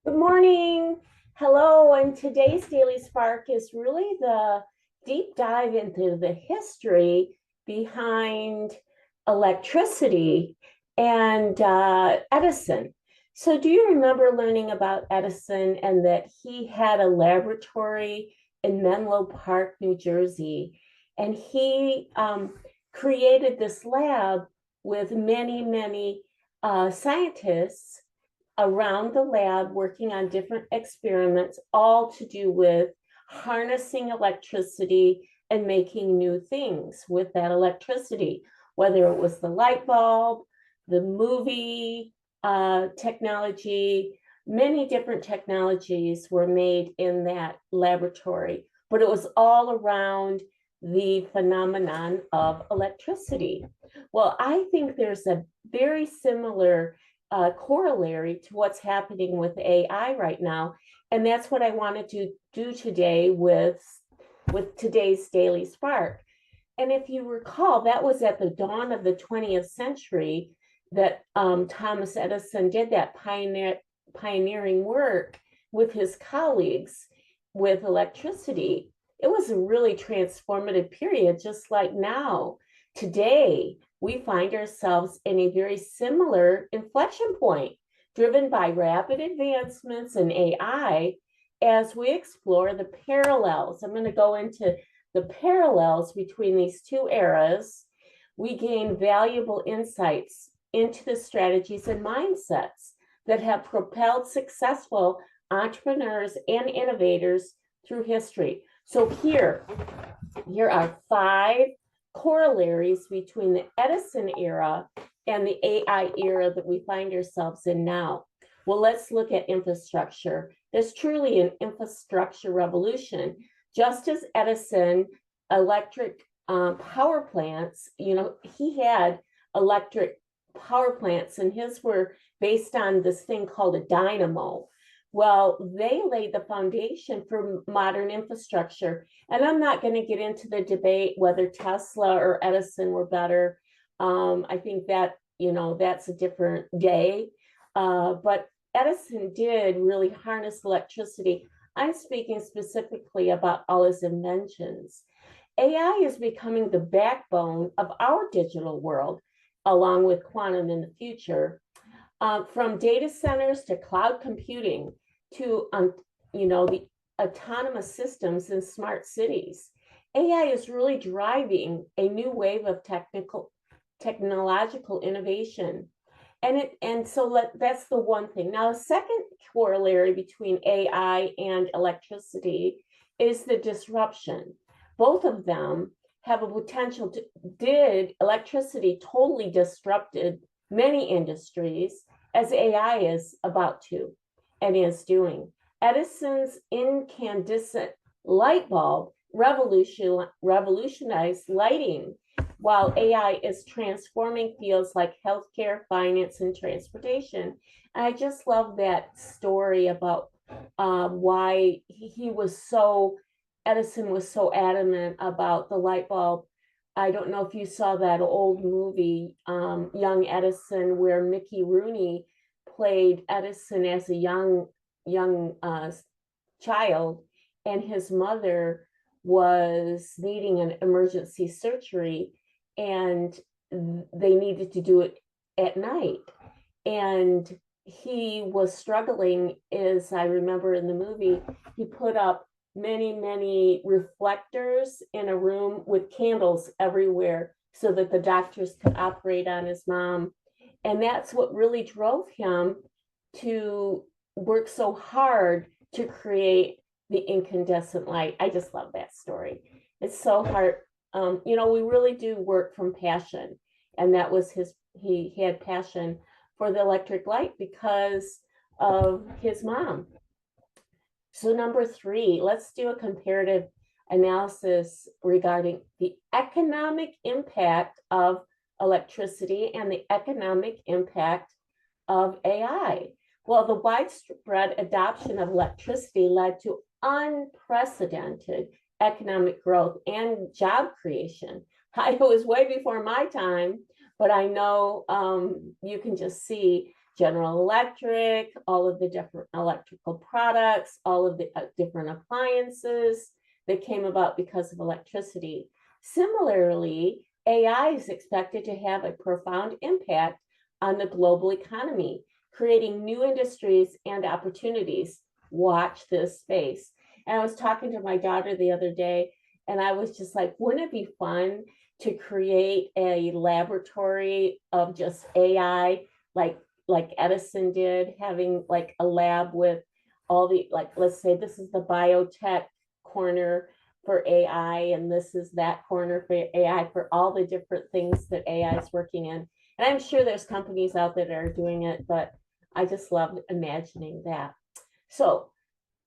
Good morning. Hello. And today's Daily Spark is really the deep dive into the history behind electricity and Edison. So, do you remember learning about Edison and that he had a laboratory in Menlo Park, New Jersey? And he created this lab with many scientists around the lab working on different experiments, all to do with harnessing electricity and making new things with that electricity, whether it was the light bulb, the movie technology. Many different technologies were made in that laboratory, but it was all around the phenomenon of electricity. Well, I think there's a very similar corollary to what's happening with AI right now. And that's what I wanted to do today with today's Daily Spark. And if you recall, that was at the dawn of the 20th century that Thomas Edison did that pioneering work with his colleagues with electricity. It was a really transformative period, just like now. Today, we find ourselves in a very similar inflection point, driven by rapid advancements in AI as we explore the parallels. I'm going to go into the parallels between these two eras. We gain valuable insights into the strategies and mindsets that have propelled successful entrepreneurs and innovators through history. So here are five corollaries between the Edison era and the AI era that we find ourselves in now. Well, let's look at infrastructure. There's truly an infrastructure revolution. Just as Edison electric power plants, he had electric power plants, and his were based on this thing called a dynamo. Well, they laid the foundation for modern infrastructure. And I'm not going to get into the debate whether Tesla or Edison were better. I think that, that's a different day. But Edison did really harness electricity. I'm speaking specifically about all his inventions. AI is becoming the backbone of our digital world, along with quantum in the future. From data centers to cloud computing to the autonomous systems in smart cities. AI is really driving a new wave of technological innovation. That's the one thing. Now, a second corollary between AI and electricity is the disruption. Both of them have a potential to did electricity totally disrupted many industries as AI is about to and is doing. Edison's incandescent light bulb revolutionized lighting, while AI is transforming fields like healthcare, finance, and transportation. And I just love that story about why Edison was so adamant about the light bulb. I don't know if you saw that old movie, Young Edison, where Mickey Rooney played Edison as a young child, and his mother was needing an emergency surgery, and they needed to do it at night. And he was struggling, as I remember in the movie. He put up many reflectors in a room with candles everywhere so that the doctors could operate on his mom. And that's what really drove him to work so hard to create the incandescent light. I just love that story. It's so hard. We really do work from passion. And that was he had passion for the electric light because of his mom. So number three, let's do a comparative analysis regarding the economic impact of electricity and the economic impact of AI. Well, the widespread adoption of electricity led to unprecedented economic growth and job creation. It was way before my time, but I know you can just see General Electric, all of the different electrical products, all of the different appliances that came about because of electricity. Similarly, AI is expected to have a profound impact on the global economy, creating new industries and opportunities. Watch this space. And I was talking to my daughter the other day, and I was just like, wouldn't it be fun to create a laboratory of just AI, like Edison did, having like a lab with all the, like, let's say this is the biotech corner for AI, and this is that corner for AI, for all the different things that AI is working in. And I'm sure there's companies out there that are doing it, but I just love imagining that. So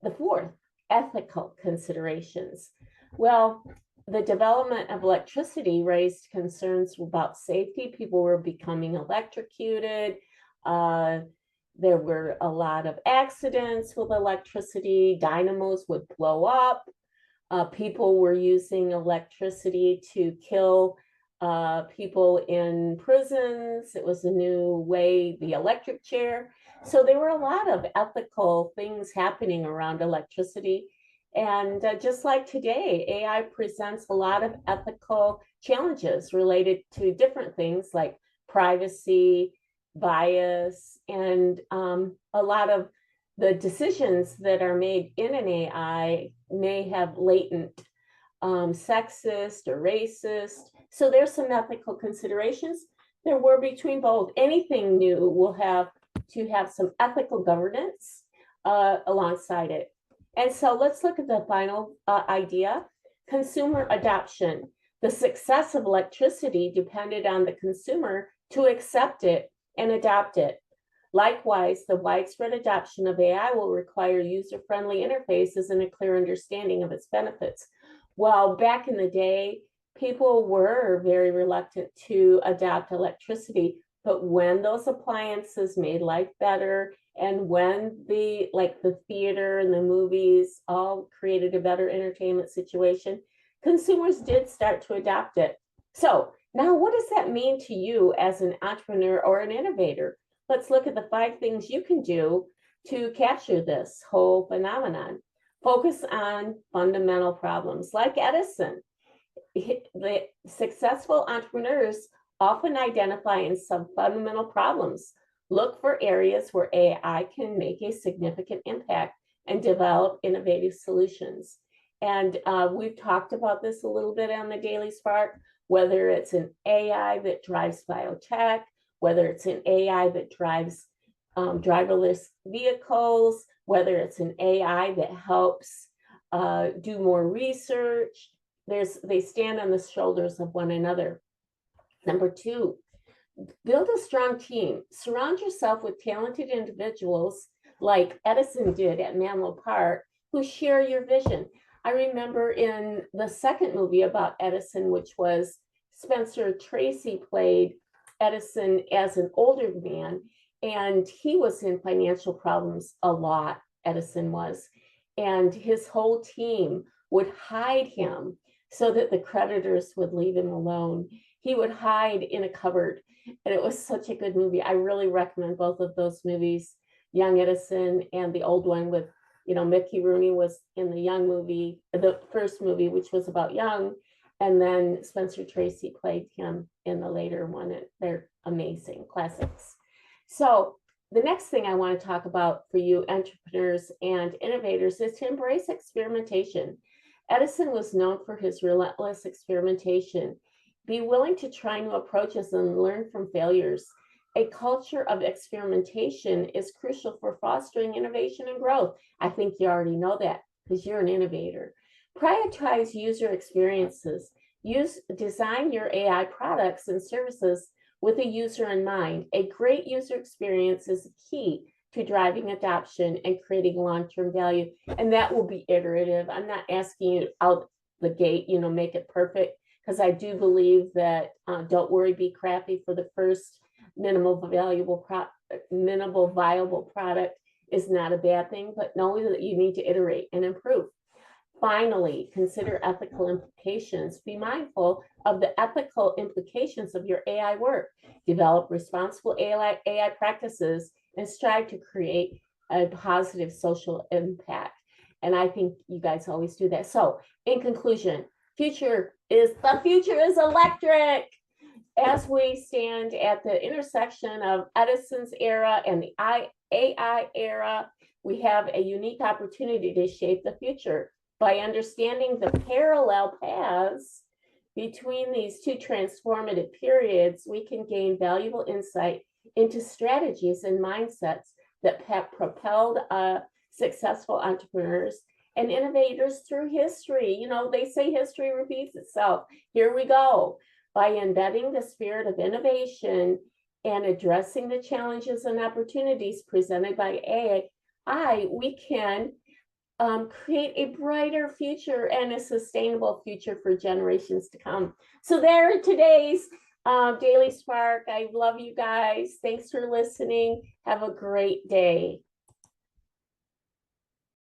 the fourth, ethical considerations. Well, the development of electricity raised concerns about safety. People were becoming electrocuted. There were a lot of accidents with electricity. Dynamos would blow up. People were using electricity to kill people in prisons. It was a new way, the electric chair. So there were a lot of ethical things happening around electricity. And just like today, AI presents a lot of ethical challenges related to different things like privacy, bias, and a lot of the decisions that are made in an AI may have latent sexist or racist. So there's some ethical considerations. There were between both. Anything new will have to have some ethical governance alongside it. And so let's look at the final idea, consumer adoption. The success of electricity depended on the consumer to accept it and adopt it. Likewise, the widespread adoption of AI will require user-friendly interfaces and a clear understanding of its benefits. Well, back in the day, people were very reluctant to adopt electricity, but when those appliances made life better, and when the theater and the movies all created a better entertainment situation, consumers did start to adopt it. So now what does that mean to you as an entrepreneur or an innovator? Let's look at the 5 things you can do to capture this whole phenomenon. Focus on fundamental problems. Like Edison, the successful entrepreneurs often identify in some fundamental problems. Look for areas where AI can make a significant impact and develop innovative solutions. And we've talked about this a little bit on the Daily Spark, whether it's an AI that drives biotech, whether it's an AI that drives driverless vehicles, whether it's an AI that helps do more research. They stand on the shoulders of one another. Number 2, build a strong team. Surround yourself with talented individuals like Edison did at Menlo Park who share your vision. I remember in the second movie about Edison, which was Spencer Tracy played Edison as an older man, and he was in financial problems a lot, Edison was, and his whole team would hide him so that the creditors would leave him alone. He would hide in a cupboard, and it was such a good movie. I really recommend both of those movies, Young Edison and the old one with, Mickey Rooney was in the Young movie, the first movie, which was about Young, and then Spencer Tracy played him in the later one. They're amazing classics. So the next thing I want to talk about for you entrepreneurs and innovators is to embrace experimentation. Edison was known for his relentless experimentation. Be willing to try new approaches and learn from failures. A culture of experimentation is crucial for fostering innovation and growth. I think you already know that because you're an innovator. Prioritize user experiences. Design your AI products and services with a user in mind. A great user experience is key to driving adoption and creating long-term value. And that will be iterative. I'm not asking you out the gate, make it perfect, because I do believe that don't worry, be crappy for the first minimal viable product is not a bad thing, but knowing that you need to iterate and improve. Finally, consider ethical implications. Be mindful of the ethical implications of your AI work. Develop responsible AI practices and strive to create a positive social impact. And I think you guys always do that. So, in conclusion, the future is electric. As we stand at the intersection of Edison's era and the AI era, we have a unique opportunity to shape the future. By understanding the parallel paths between these two transformative periods, we can gain valuable insight into strategies and mindsets that have propelled successful entrepreneurs and innovators through history. You know, they say history repeats itself. Here we go. By embedding the spirit of innovation and addressing the challenges and opportunities presented by AI, we can create a brighter future and a sustainable future for generations to come. So there are today's Daily Spark. I love you guys. Thanks for listening. Have a great day.